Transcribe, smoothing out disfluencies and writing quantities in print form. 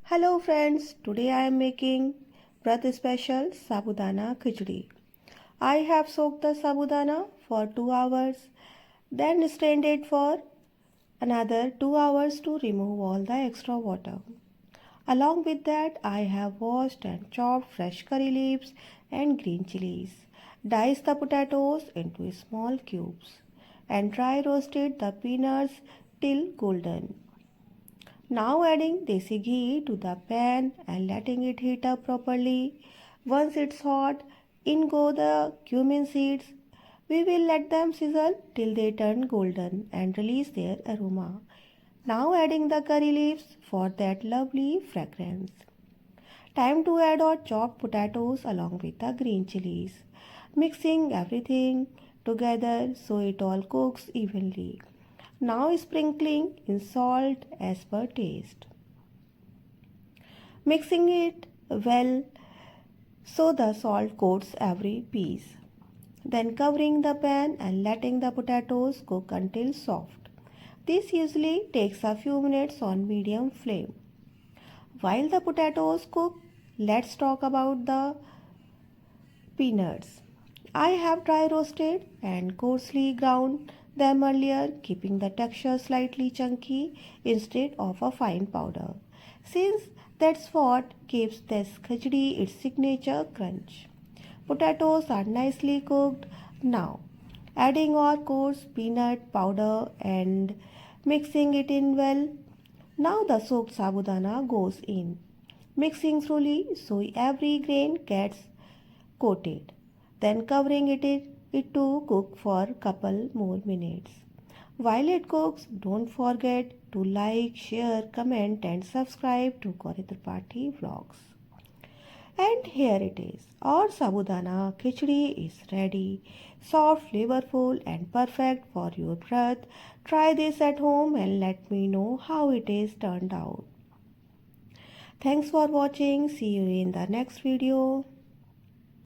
Hello friends, today I am making Vrat Special Sabudana Khichdi. I have soaked the sabudana for 2 hours, then strained it for another 2 hours to remove all the extra water. Along with that, I have washed and chopped fresh curry leaves and green chillies, diced the potatoes into small cubes, and dry roasted the peanuts till golden. Now adding Desi ghee to the pan and letting it heat up properly. Once it's hot, in go the cumin seeds. We will let them sizzle till they turn golden and release their aroma. Now adding the curry leaves for that lovely fragrance. Time to add our chopped potatoes along with the green chilies. Mixing everything together so it all cooks evenly. Now sprinkling in salt as per taste. Mixing it well so the salt coats every piece. Then covering the pan and letting the potatoes cook until soft. This usually takes a few minutes on medium flame. While the potatoes cook, let's talk about the peanuts. I have dry roasted and coarsely ground them earlier, keeping the texture slightly chunky instead of a fine powder. Since that's what gives this khichdi its signature crunch. Potatoes are nicely cooked now. Adding our coarse peanut powder and mixing it in well. Now the soaked sabudana goes in, mixing thoroughly so every grain gets coated. Then covering it to cook for couple more minutes. While it cooks, don't forget to like, share, comment and subscribe to Party Vlogs. And here it is. Our sabudana khichdi is ready. Soft, flavorful and perfect for your breath. Try this at home and let me know how it is turned out. Thanks for watching. See you in the next video.